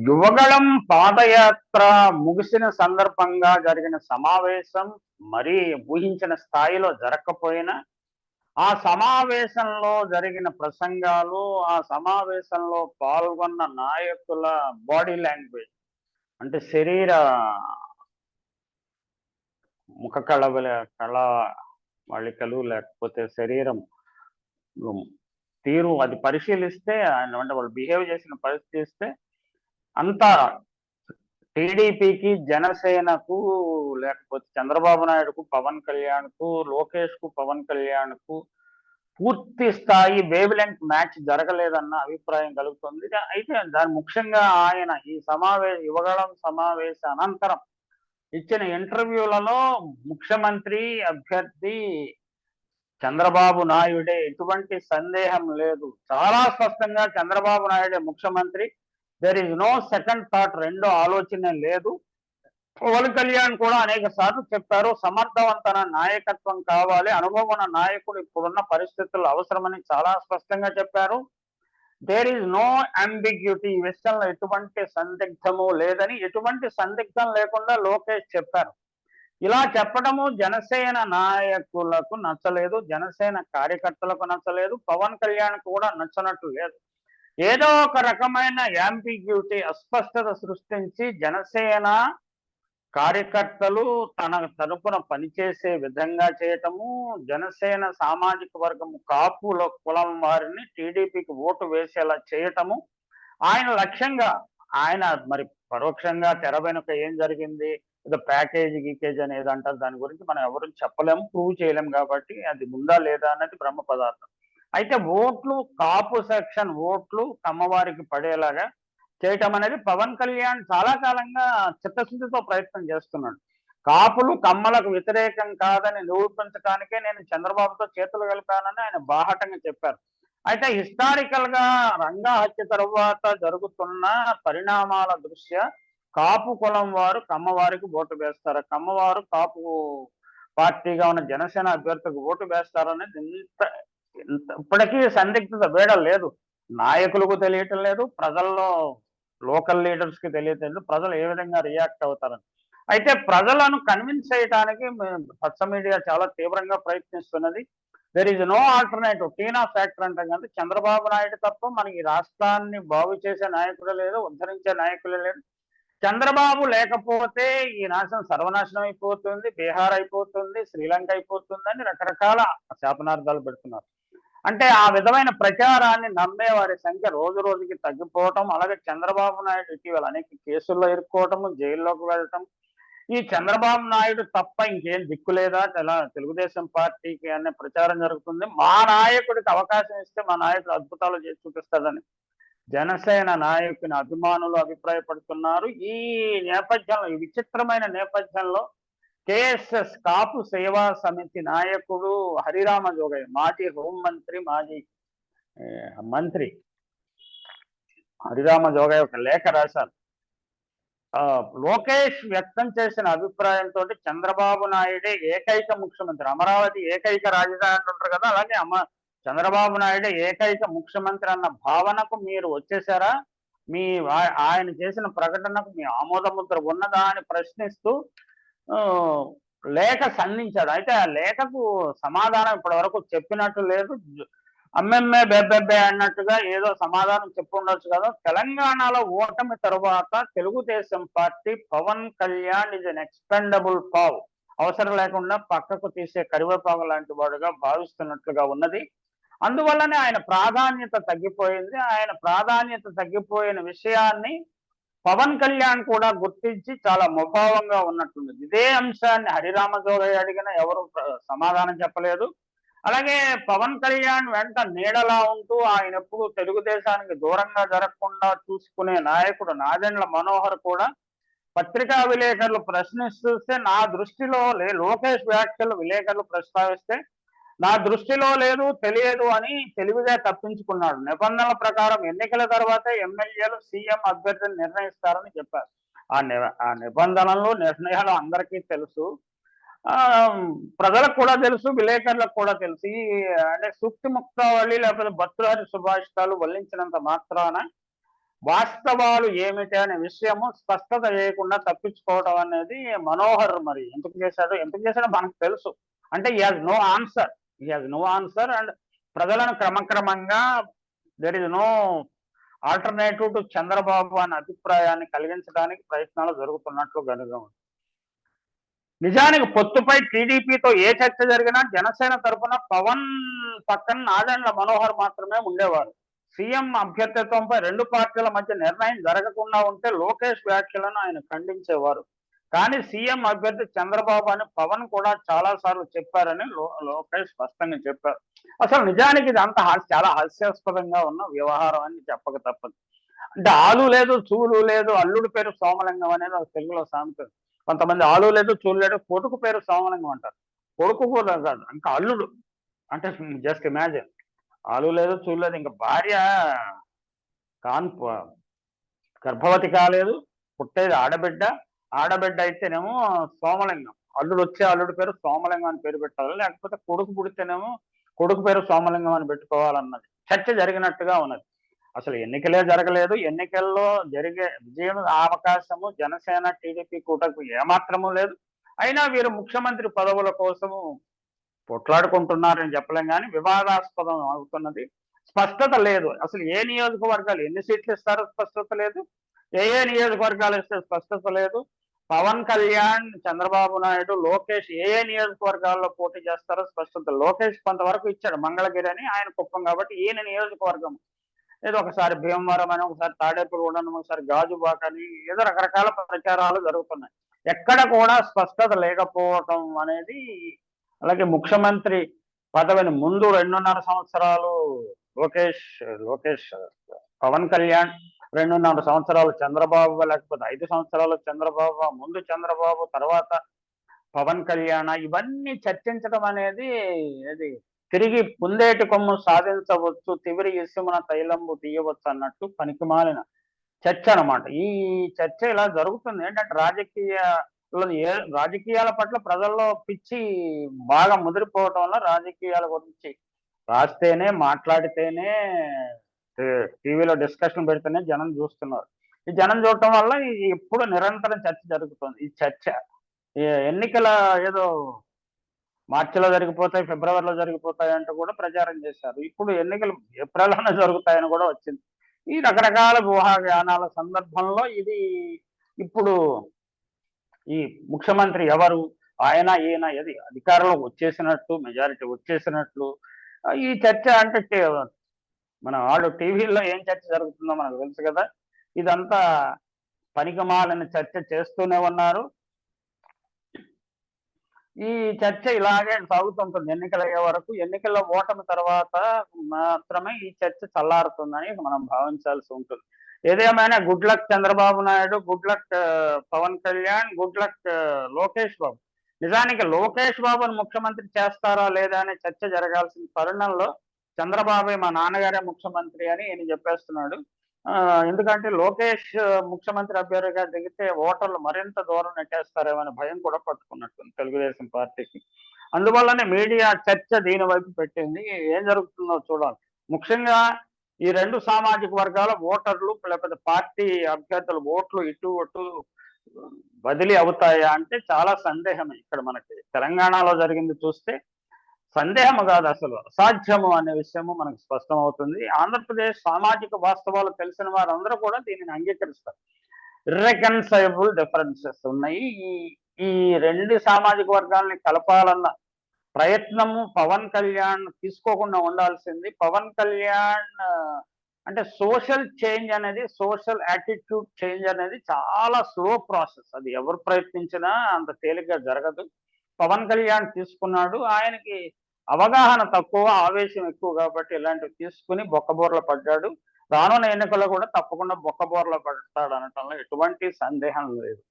యువగళం పాదయాత్ర ముగిసిన సందర్భంగా జరిగిన సమావేశం మరీ ఊహించిన స్థాయిలో జరగకపోయినా, ఆ సమావేశంలో జరిగిన ప్రసంగాలు, ఆ సమావేశంలో పాల్గొన్న నాయకుల బాడీ లాంగ్వేజ్ అంటే శరీర ముఖ కళ లేకపోతే శరీరం తీరు అది పరిశీలిస్తే అంటే వాళ్ళు బిహేవ్ చేసిన పరిస్థితి ఇస్తే అంతా టీడీపీకి, జనసేనకు, లేకపోతే చంద్రబాబు నాయుడుకు, పవన్ కళ్యాణ్‌కు, లోకేష్‌కు, పవన్ కళ్యాణ్‌కు పూర్తి స్థాయి వేవ్ లెంగ్త్ మ్యాచ్ జరగలేదన్న అభిప్రాయం కలుగుతుంది. అయితే దాని ముఖ్యంగా ఆయన ఈ యువగళం సమావేశ అనంతరం ఇచ్చిన ఇంటర్వ్యూలలో ముఖ్యమంత్రి అభ్యర్థి చంద్రబాబు నాయుడే, ఎటువంటి సందేహం లేదు. చాలా స్పష్టంగా చంద్రబాబు నాయుడే ముఖ్యమంత్రి. There is no second thought, రెండో ఆలోచనే లేదు. పవన్ కళ్యాణ్ కూడా అనేక సార్లు చెప్పారు, సమర్థవంతమైన నాయకత్వం కావాలి, అనుభవం ఉన్న నాయకుడు ఇప్పుడున్న పరిస్థితుల్లో అవసరమని చాలా స్పష్టంగా చెప్పారు. దేర్ ఈజ్ నో అంబిగ్యూటీ, ఈ విషయంలో ఎటువంటి సందిగ్ధము లేదని, ఎటువంటి సందిగ్ధం లేకుండా లోకేష్ చెప్పారు. ఇలా చెప్పడము జనసేన నాయకులకు నచ్చలేదు, జనసేన కార్యకర్తలకు నచ్చలేదు, పవన్ కళ్యాణ్ కూడా నచ్చనట్లు లేదు. ఏదో ఒక రకమైన యాంబిగ్యూటీ, అస్పష్టత సృష్టించి జనసేన కార్యకర్తలు తన తరపున పనిచేసే విధంగా చేయటము, జనసేన సామాజిక వర్గం కాపుల కులం వారిని టీడీపీకి ఓటు వేసేలా చేయటము ఆయన లక్ష్యంగా. ఆయన మరి పరోక్షంగా తెర వెనుక ఏం జరిగింది, ఏదో గీకేజ్ అనేది అంటారు, దాని గురించి మనం ఎవరు చెప్పలేము, ప్రూవ్ చేయలేము, కాబట్టి అది ఉందా లేదా అన్నది బ్రహ్మ పదార్థం. అయితే ఓట్లు, కాపు సెక్షన్ ఓట్లు కమ్మవారికి పడేలాగా చేయటం అనేది పవన్ కళ్యాణ్ చాలా కాలంగా చిత్తశుద్ధితో ప్రయత్నం చేస్తున్నాడు. కాపులు కమ్మలకు వ్యతిరేకం కాదని నిరూపించడానికే నేను చంద్రబాబుతో చేతులు కలిపానని ఆయన బాహటంగా చెప్పారు. అయితే హిస్టారికల్ గా రంగా హత్య తరువాత జరుగుతున్న పరిణామాల దృష్ట్యా కాపు కులం వారు కమ్మవారికి ఓటు వేస్తారు, కమ్మవారు కాపు పార్టీగా ఉన్న జనసేన అభ్యర్థికి ఓటు వేస్తారనేది ఇప్పటికీ సందిగ్ధత వేయడం లేదు. నాయకులకు తెలియటం లేదు, ప్రజల్లో లోకల్ లీడర్స్ కి తెలియటం, ప్రజలు ఏ విధంగా రియాక్ట్ అవుతారని. అయితే ప్రజలను కన్విన్స్ చేయడానికి పచ్చ మీడియా చాలా తీవ్రంగా ప్రయత్నిస్తున్నది. There is no alternative, TINA factor అంటాం కదా, చంద్రబాబు నాయుడు తప్ప మనకి రాష్ట్రాన్ని బాగు చేసే నాయకుడు లేదు, ఉద్ధరించే నాయకులు లేదు. చంద్రబాబు లేకపోతే ఈ నాశనం సర్వనాశనం అయిపోతుంది, బీహార్ అయిపోతుంది, శ్రీలంక అయిపోతుంది అని రకరకాల శాపనార్థాలు పెడుతున్నారు. అంటే ఆ విధమైన ప్రచారాన్ని నమ్మే వారి సంఖ్య రోజు రోజుకి తగ్గిపోవటం, అలాగే చంద్రబాబు నాయుడు ఇటీవల అనేక కేసుల్లో ఇరుక్కోవటము, జైల్లోకి వెళ్ళటం, ఈ చంద్రబాబు నాయుడు తప్ప ఇంకేం దిక్కు లేదా తెలుగుదేశం పార్టీకి అనే ప్రచారం జరుగుతుంది. మా నాయకుడికి అవకాశం ఇస్తే మా నాయకుడు అద్భుతాలు చేసి చూపిస్తాడని జనసేన నాయకుని అభిమానులు అభిప్రాయపడుతున్నారు. ఈ నేపథ్యంలో, ఈ విచిత్రమైన నేపథ్యంలో కేఎస్ఎస్ కాపు సేవా సమితి నాయకుడు హరిరామ జోగయ్య, మాజీ హోంమంత్రి, మాజీ మంత్రి హరిరామ జోగయ్య ఒక లేఖ రాశారు. లోకేష్ వ్యక్తం చేసిన అభిప్రాయంతో చంద్రబాబు నాయుడే ఏకైక ముఖ్యమంత్రి, అమరావతి ఏకైక రాజధాని అంటుంటారు కదా, అలాగే చంద్రబాబు నాయుడే ఏకైక ముఖ్యమంత్రి అన్న భావనకు మీరు వచ్చేసారా, ఆయన చేసిన ప్రకటనకు మీ ఆమోదముద్ర ఉన్నదా అని ప్రశ్నిస్తూ లేఖ సంధించాడు. అయితే ఆ లేఖకు సమాధానం ఇప్పటి వరకు చెప్పినట్టు లేదు. అమ్మెమ్మే బెబ్బెబ్బే అన్నట్టుగా ఏదో సమాధానం చెప్పుండొచ్చు కదా. తెలంగాణలో ఓటమి తరువాత Telugu Desam party Pawan Kalyan is an expendable pawn, అవసరం లేకుండా పక్కకు తీసే కరివేపాకు లాంటి వాడుగా భావిస్తున్నట్లుగా ఉన్నది. అందువల్లనే ఆయన ప్రాధాన్యత తగ్గిపోయింది. ఆయన ప్రాధాన్యత తగ్గిపోయిన విషయాన్ని పవన్ కళ్యాణ్ కూడా గుర్తించి చాలా ముభావంగా ఉన్నట్టుంది. ఇదే అంశాన్ని హరిరామ జోగయ్య అడిగిన ఎవరు సమాధానం చెప్పలేదు. అలాగే పవన్ కళ్యాణ్ వెంట నీడలా ఉంటూ ఆయన ఎప్పుడు తెలుగుదేశానికి దూరంగా జరగకుండా చూసుకునే నాయకుడు నాదెండ్ల మనోహర్ కూడా పత్రికా విలేకరులు ప్రశ్నిస్తే నా దృష్టిలో లోకేష్ వ్యాఖ్యలు విలేకరులు ప్రస్తావిస్తే నా దృష్టిలో లేదు, తెలియదు అని తెలివిగా తప్పించుకున్నాడు. నిబంధనల ప్రకారం ఎన్నికల తర్వాత ఎమ్మెల్యేలు సీఎం అభ్యర్థిని నిర్ణయిస్తారని చెప్పారు. ఆ నిబంధనలు, నిర్ణయాలు అందరికీ తెలుసు, ప్రజలకు కూడా తెలుసు, విలేకరులకు కూడా తెలుసు. అంటే సూక్తి ముక్తావళి లేకపోతే భర్తృహరి సుభాషితాలు వల్లించినంత మాత్రాన వాస్తవాలు ఏమిటి అనే విషయము స్పష్టత చేయకుండా తప్పించుకోవడం అనేది మనోహర్ మరి ఎందుకు చేశాడో మనకు తెలుసు. అంటే ఈ హాజ్ నో ఆన్సర్ అండ్ ప్రజలను క్రమక్రమంగా there is no alternative to Chandrababu అనే అభిప్రాయాన్ని కలిగించడానికి ప్రయత్నాలు జరుగుతున్నట్లు కనుక నిజానికి పొత్తుపై టీడీపీతో ఏ చర్చ జరిగినా జనసేన తరఫున పవన్ పక్కన నాదెండ్ల మనోహర్ మాత్రమే ఉండేవారు. సీఎం అభ్యర్థిత్వంపై రెండు పార్టీల మధ్య నిర్ణయం జరగకుండా ఉంటే లోకేష్ వ్యాఖ్యలను ఆయన ఖండించేవారు. కానీ సీఎం అభ్యర్థి చంద్రబాబు అని పవన్ కూడా చాలా సార్లు చెప్పారని లోకేష్ స్పష్టంగా చెప్పారు. అసలు నిజానికి ఇది అంత చాలా హాస్యాస్పదంగా ఉన్న వ్యవహారం అని చెప్పక తప్పదు. అంటే ఆలు లేదు చూలు లేదు, అల్లుడి పేరు సోమలింగం అనేది ఒక తెలుగులో సామెత. కొంతమంది ఆలు లేదు చూలు లేదు, కొడుకు పేరు సోమలింగం అంటారు. కొడుకు కూడా కాదు, ఇంకా అల్లుడు అంటే జస్ట్ ఇమాజిన్. ఆలు లేదు చూలు లేదు, ఇంకా భార్య గర్భవతి కాలేదు, పుట్టేది ఆడబిడ్డ అయితేనేమో సోమలింగం, అల్లుడి పేరు సోమలింగం అని పేరు పెట్టాలి, లేకపోతే కొడుకు పుడితేనేమో కొడుకు పేరు సోమలింగం అని పెట్టుకోవాలన్నది చర్చ జరిగినట్టుగా ఉన్నది. అసలు ఎన్నికలే జరగలేదు. ఎన్నికల్లో జరిగే విజయం అవకాశము జనసేన టీడీపీ కూటమికి ఏమాత్రము లేదు. అయినా వీరు ముఖ్యమంత్రి పదవుల కోసము పొట్లాడుకుంటున్నారని చెప్పలేం, కానీ వివాదాస్పదం అవుతున్నది. స్పష్టత లేదు. అసలు ఏ నియోజకవర్గాలు ఎన్ని సీట్లు ఇస్తారో స్పష్టత లేదు, ఏ నియోజకవర్గాలు ఇస్తే స్పష్టత లేదు. పవన్ కళ్యాణ్, చంద్రబాబు నాయుడు, లోకేష్ ఏ నియోజకవర్గాల్లో పోటీ చేస్తారో స్పష్టత. లోకేష్ కొంతవరకు ఇచ్చాడు మంగళగిరి అని, ఆయన కుప్పం కాబట్టి ఈయన నియోజకవర్గం ఏదో ఒకసారి భీమవరం అని, ఒకసారి తాడేపల్లిగూడెం, ఒకసారి గాజువాక అని ఏదో రకరకాల ప్రచారాలు జరుగుతున్నాయి. ఎక్కడ కూడా స్పష్టత లేకపోవటం అనేది, అలాగే ముఖ్యమంత్రి పదవిని ముందు 2.5 సంవత్సరాలు లోకేష్ పవన్ కళ్యాణ్, 2.5 సంవత్సరాలు చంద్రబాబు, లేకపోతే 5 సంవత్సరాలు చంద్రబాబు, ముందు చంద్రబాబు తర్వాత పవన్ కళ్యాణ్, ఇవన్నీ చర్చించడం అనేది తిరిగి పుందేటి కొమ్ము సాధించవచ్చు, తివిరి ఇసుమున తైలంబు తీయవచ్చు అన్నట్టు పనికిమాలిన చర్చ అనమాట. ఈ చర్చ ఇలా జరుగుతుంది. ఏంటంటే రాజకీయాల పట్ల ప్రజల్లో పిచ్చి బాగా ముదిరిపోవటం వల్ల రాజకీయాల గురించి రాస్తేనే, మాట్లాడితేనే, టీవీలో డిస్కషన్ పెడితేనే జనం చూస్తున్నారు. ఈ జనం చూడటం వల్ల ఇప్పుడు నిరంతరం చర్చ జరుగుతుంది. ఈ చర్చ ఎన్నికల ఏదో మార్చిలో జరిగిపోతాయి, ఫిబ్రవరిలో జరిగిపోతాయి అంటూ కూడా ప్రచారం చేశారు. ఇప్పుడు ఎన్నికలు ఏప్రిల్లోనే జరుగుతాయని కూడా వచ్చింది. ఈ రకరకాల ఊహాగానాల సందర్భంలో ఇప్పుడు ఈ ముఖ్యమంత్రి ఎవరు, ఈయన అధికారంలో వచ్చేసినట్టు, మెజారిటీ వచ్చేసినట్లు ఈ చర్చ అంటే మన వాళ్ళు టీవీల్లో ఏం చర్చ జరుగుతుందో మనకు తెలుసు కదా. ఇదంతా పనికిమాలిన చర్చ చేస్తూనే ఉన్నారు. ఈ చర్చ ఇలాగే సాగుతుంటుంది ఎన్నికలు అయ్యే వరకు. ఎన్నికల్లో ఓటమి తర్వాత మాత్రమే ఈ చర్చ చల్లారుతుందని మనం భావించాల్సి ఉంటుంది. ఏదేమైనా good luck Chandrababu Naidu, good luck Pavan Kalyan, good luck Lokesh Babu. నిజానికి లోకేష్ బాబును ముఖ్యమంత్రి చేస్తారా లేదా అనే చర్చ జరగాల్సిన తరుణంలో చంద్రబాబే మా నాన్నగారే ముఖ్యమంత్రి అని ఈయన చెప్పేస్తున్నాడు. ఎందుకంటే లోకేష్ ముఖ్యమంత్రి అభ్యర్థిగా దిగితే ఓటర్లు మరింత దూరం నెట్టేస్తారేమో అనే భయం కూడా పట్టుకున్నట్టుంది తెలుగుదేశం పార్టీకి. అందువల్లనే మీడియా చర్చ దీని వైపు పెట్టింది. ఏం జరుగుతుందో చూడాలి. ముఖ్యంగా ఈ రెండు సామాజిక వర్గాల ఓటర్లు లేకపోతే పార్టీ అభ్యర్థుల ఓట్లు ఇటు అటు బదిలీ అవుతాయా అంటే చాలా సందేహమే. ఇక్కడ మనకి తెలంగాణలో జరిగింది చూస్తే సందేహం కాదు, అసలు అసాధ్యము అనే విషయము మనకు స్పష్టం అవుతుంది. ఆంధ్రప్రదేశ్ సామాజిక వాస్తవాలు తెలిసిన వారందరూ కూడా దీనిని అంగీకరిస్తారు. ఇర్రెకన్సైబుల్ డిఫరెన్సెస్ ఉన్నాయి. ఈ రెండు సామాజిక వర్గాలని కలపాలన్న ప్రయత్నము పవన్ కళ్యాణ్ తీసుకోకుండా ఉండాల్సింది. పవన్ కళ్యాణ్ అంటే సోషల్ చేంజ్ అనేది, సోషల్ యాటిట్యూడ్ చేంజ్ అనేది చాలా స్లో ప్రాసెస్. అది ఎవరు ప్రయత్నించినా అంత తేలిగ్గా జరగదు. పవన్ కళ్యాణ్ తీసుకున్నాడు, ఆయనకి అవగాహన తక్కువ, ఆవేశం ఎక్కువ కాబట్టి ఇలాంటివి తీసుకుని బొక్కబోర్ల పడ్డాడు. రానున్న ఎన్నికల్లో కూడా తప్పకుండా బొక్కబోర్ల పడతాడు అనటంలో ఎటువంటి సందేహం లేదు.